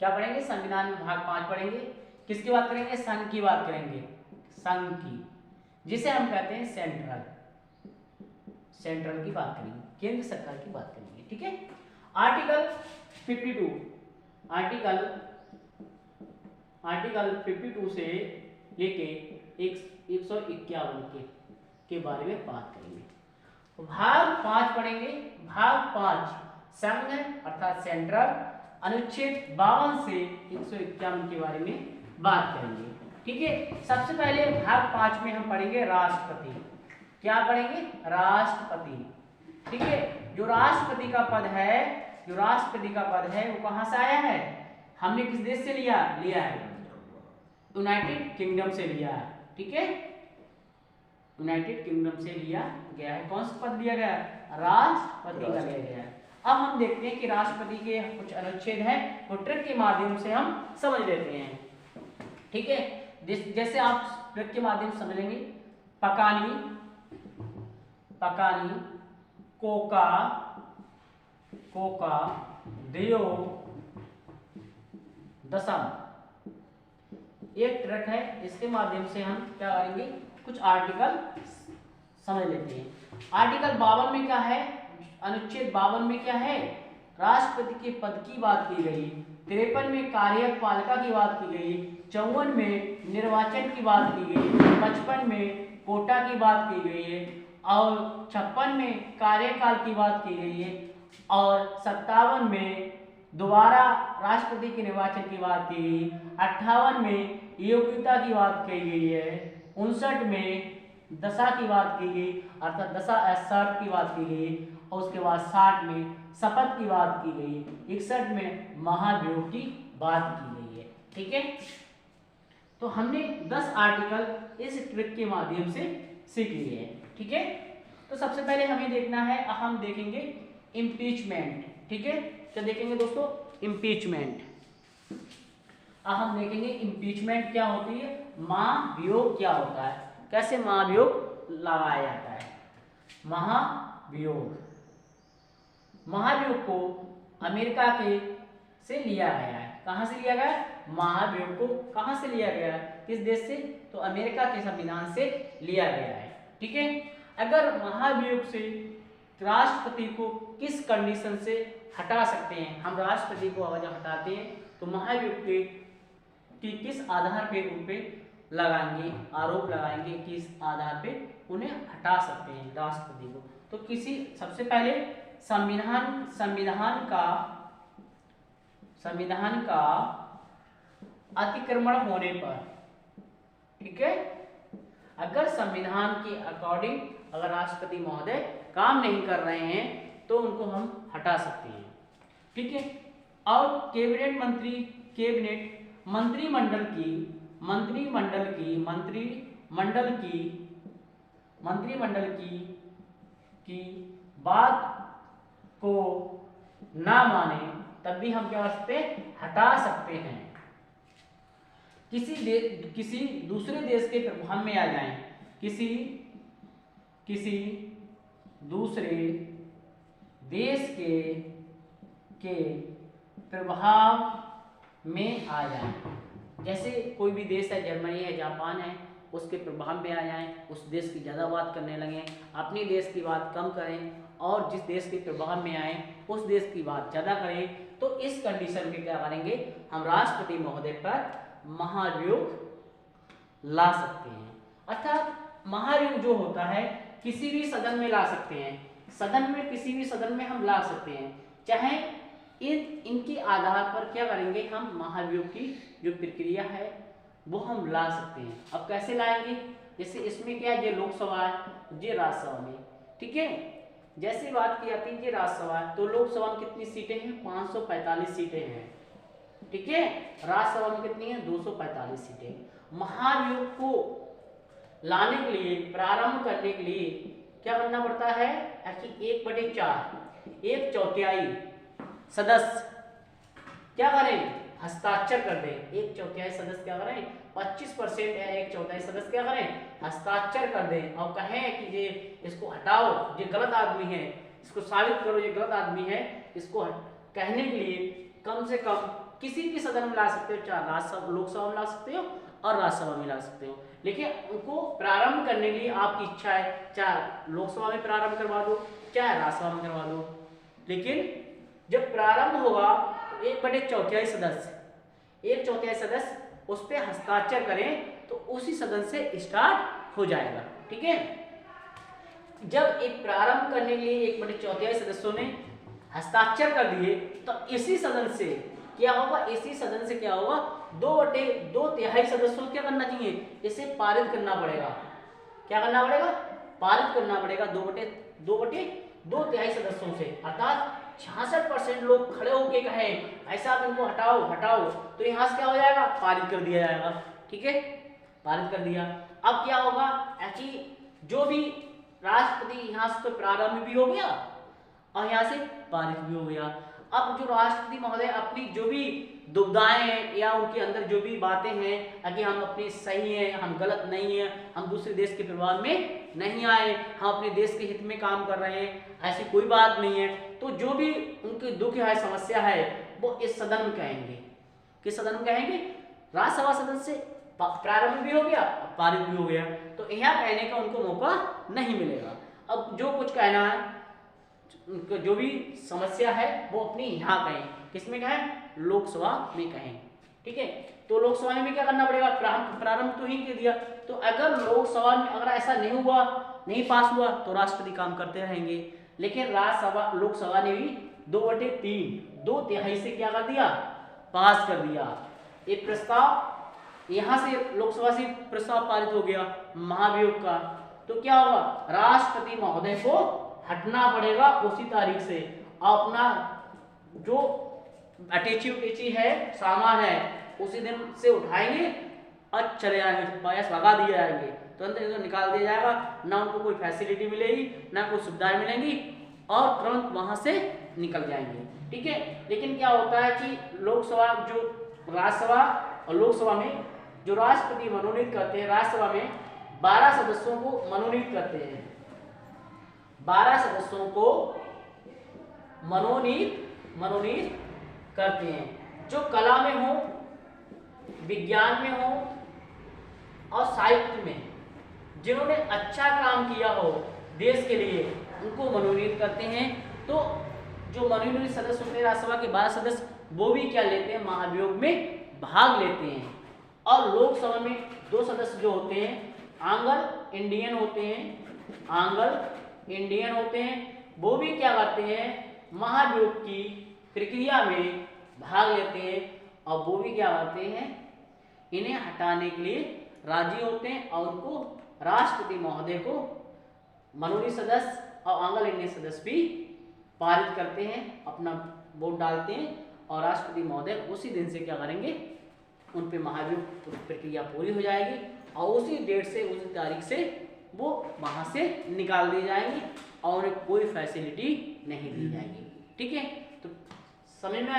क्या पढ़ेंगे? संविधान में भाग 5 पढ़ेंगे। किसकी बात करेंगे? संघ की बात करेंगे, संघ की, जिसे हम कहते हैं सेंट्रल, सेंट्रल की बात करेंगे, केंद्र सरकार की बात करेंगे। ठीक है। आर्टिकल 52, आर्टिकल 52 से लेके 151 के बारे में बात करेंगे। भाग 5 पढ़ेंगे। भाग 5 संघ अर्थात सेंट्रल, अनुच्छेद 52 से 151 के बारे में बात करेंगे। ठीक है। सबसे पहले भाग 5 में हम पढ़ेंगे राष्ट्रपति। क्या पढ़ेंगे? राष्ट्रपति। ठीक है। जो राष्ट्रपति का पद है, जो राष्ट्रपति का पद है वो कहां से आया है? हमने किस देश से लिया है? यूनाइटेड किंगडम से लिया है। ठीक है। यूनाइटेड किंगडम से लिया गया है। कौन सा पद लिया गया? राष्ट्रपति का लिया गया है। अब हम देखते हैं कि राष्ट्रपति के कुछ अनुच्छेद हैं, वो ट्रिक के माध्यम से हम समझ लेते हैं। ठीक है। जैसे आप ट्रिक के माध्यम से समझ लेंगे, पकानी, पकानी, कोका, कोका, दियो, दशम, एक ट्रिक है। इसके माध्यम से हम क्या करेंगे? कुछ आर्टिकल समझ लेते हैं। आर्टिकल 52 में क्या है? अनुच्छेद 52 में क्या है? राष्ट्रपति के पद की बात की गई। 53 में कार्यपालिका की बात की गई। 54 में निर्वाचन की बात की गई। 55 में कोटा की बात की गई है और 56 में कार्यकाल की बात की गई है और 57 में दोबारा राष्ट्रपति के निर्वाचन की बात की गई। 58 में योग्यता की बात की गई है। 59 में दशा की बात की गई अर्थात दशा शर्त की बात की गई और उसके बाद 60 में शपथ की बात की गई। 61 में महाभियोग की बात की गई है। ठीक है। तो हमने 10 आर्टिकल इस ट्रिक के माध्यम से सीख लिए हैं। ठीक है। तो सबसे पहले हमें देखना है, हम देखेंगे इम्पीचमेंट। ठीक है। क्या देखेंगे दोस्तों? इम्पीचमेंट। अब हम देखेंगे इम्पीचमेंट क्या होती है, महाभियोग क्या होता है, कैसे महाभियोग लगाया जाता है। महाभियोग, महाभियोग को अमेरिका के से लिया गया है। कहां से लिया गया? महाभियोग को कहां से लिया गया है? किस देश से? तो अमेरिका के संविधान से लिया गया है। ठीक है। अगर महाभियोग से राष्ट्रपति को किस कंडीशन से हटा सकते हैं, हम राष्ट्रपति को जब हटाते हैं तो महाभियोग के कि किस आधार पे उन पे लगाएंगे, आरोप लगाएंगे, किस आधार पे उन्हें हटा सकते हैं राष्ट्रपति को। तो किसी सबसे पहले संविधान का अतिक्रमण होने पर। ठीक है। अगर संविधान के अकॉर्डिंग अगर राष्ट्रपति महोदय काम नहीं कर रहे हैं तो उनको हम हटा सकते हैं। ठीक है। और कैबिनेट मंत्री, कैबिनेट मंत्रिमंडल की बात को ना माने तब भी हम क्या कर सकते हैं? हटा सकते हैं। किसी दूसरे देश के प्रभाव में आ जाएं, किसी दूसरे देश के प्रभाव में आ जाएं। जैसे कोई भी देश है, जर्मनी है, जापान है, उसके प्रभाव में आ जाएं, उस देश की ज़्यादा बात करने लगें, अपने देश की बात कम करें और जिस देश के प्रभाव में आए उस देश की बात ज़्यादा करें, तो इस कंडीशन में क्या करेंगे? हम राष्ट्रपति महोदय पर महाभियोग ला सकते हैं। अर्थात महाभियोग जो होता है किसी भी सदन में ला सकते हैं, सदन में किसी भी सदन में हम ला सकते हैं, चाहे इनके आधार पर क्या करेंगे? हम महाभियोग की जो प्रक्रिया है वो हम ला सकते हैं। अब कैसे लाएंगे? जैसे इसमें क्या है, ये लोकसभा है, ये राज्यसभा में। ठीक है। जैसे बात की जाती है ये राज्यसभा है तो लोकसभा में कितनी सीटें हैं? 545 सीटें हैं। ठीक है। राज्यसभा में कितनी है? 245 सीटें। महाभियोग को लाने के लिए, प्रारंभ करने के लिए क्या करना पड़ता है कि 1/4 1/4 सदस्य क्या करें? हस्ताक्षर कर दें। 1/4 सदस्य क्या करें? 25% या 1/4 सदस्य क्या करें? हस्ताक्षर कर दें और कहें कि ये इसको हटाओ, ये गलत आदमी है, इसको साबित करो ये गलत आदमी है। इसको कहने के लिए कम से कम किसी भी सदन में ला सकते हो, चाहे लोकसभा में ला सकते हो और राज्यसभा में ला सकते हो। लेकिन उनको प्रारंभ करने के लिए आपकी इच्छा है, चाहे लोकसभा में प्रारंभ करवा दो, चाहे राज्यसभा में करवा दो। लेकिन जब प्रारंभ होगा तो 1/4 सदस्य, 1/4 सदस्य उस पर हस्ताक्षर करें तो उसी सदन से स्टार्ट हो जाएगा। ठीक है, जब एक प्रारंभ करने के लिए 1/4 सदस्यों ने हस्ताक्षर कर दिए तो इसी सदन से क्या होगा, इसी सदन से क्या होगा, 2/2 सदस्यों को क्या करना चाहिए, इसे पारित करना पड़ेगा। क्या करना पड़ेगा, पारित करना पड़ेगा 2/2 सदस्यों से, अर्थात 66% लोग खड़े होके कहें ऐसा आप इनको हटाओ हटाओ, तो यहाँ से क्या हो जाएगा, पारित कर दिया जाएगा। ठीक है, पारित कर दिया। अब क्या होगा कि जो भी राष्ट्रपति यहाँ से तो प्रारंभ भी हो गया और यहाँ से पारित भी हो गया। अब जो राष्ट्रपति महोदय अपनी जो भी दुविधाएं हैं या उनके अंदर जो भी बातें हैं कि हम अपने सही हैं, हम गलत नहीं हैं, हम दूसरे देश के प्रभाव में नहीं आए, हम अपने देश के हित में काम कर रहे हैं, ऐसी कोई बात नहीं है, तो जो भी उनके दुख है, समस्या है, वो इस सदन में कहेंगे। किस सदन में कहेंगे, राज्यसभा सदन से प्रारंभ भी हो गया, पारित भी हो गया, तो यहाँ कहने का उनको मौका नहीं मिलेगा। अब जो कुछ कहना है, जो भी समस्या है वो अपनी यहाँ कहें, किसमें कहें, लोकसभा में कहें। ठीक है, तो लोकसभा में क्या करना पड़ेगा, प्रारंभ तो ही कर दिया, तो अगर लोकसभा में अगर ऐसा नहीं हुआ, नहीं पास हुआ, तो राष्ट्रपति काम करते रहेंगे। लेकिन राज्यसभा लोकसभा ने भी 2/3 2/3 से क्या कर दिया, पास कर दिया। एक प्रस्ताव यहाँ से लोकसभा से प्रस्ताव पारित हो गया महाभियोग का, तो क्या होगा, राष्ट्रपति महोदय को हटना पड़ेगा उसी तारीख से, अपना जो अटैची है, सामान है, उसी दिन से उठाएंगे और चले जाएंगे, पास भगा दिए जाएंगे, तुरंत निकाल दिया जाएगा, ना उनको कोई फैसिलिटी मिलेगी, ना कोई सुविधाएं मिलेंगी, और तुरंत वहां से निकल जाएंगे। ठीक है, लेकिन क्या होता है कि लोकसभा, जो राज्यसभा और लोकसभा में जो राष्ट्रपति मनोनीत करते हैं, राज्यसभा में 12 सदस्यों को मनोनीत करते हैं, 12 सदस्यों को मनोनीत करते हैं, जो कला में हो, विज्ञान में हो और साहित्य में जिन्होंने अच्छा काम किया हो देश के लिए, उनको मनोनीत करते हैं। तो जो मनोनीत सदस्य होते हैं राज्यसभा के 12 सदस्य, वो भी क्या लेते हैं, महाभियोग में भाग लेते हैं। और लोकसभा में 2 सदस्य जो होते हैं आंग्ल इंडियन होते हैं, आंग्ल इंडियन होते हैं, वो भी क्या करते हैं, महाभियोग की प्रक्रिया में भाग लेते हैं, और वो भी क्या करते हैं, इन्हें हटाने के लिए राजी होते हैं, और उनको राष्ट्रपति महोदय को मनोनीत सदस्य और आंग्ल इंडियन सदस्य भी पारित करते हैं, अपना वोट डालते हैं, और राष्ट्रपति महोदय उसी दिन से क्या करेंगे, उन पे महाभियोग प्रक्रिया पूरी हो जाएगी, और उसी डेट से, उसी तारीख से वो वहां से निकाल दी जाएंगी और उन्हें कोई फैसिलिटी नहीं दी जाएगी। ठीक है, तो समझ में आया।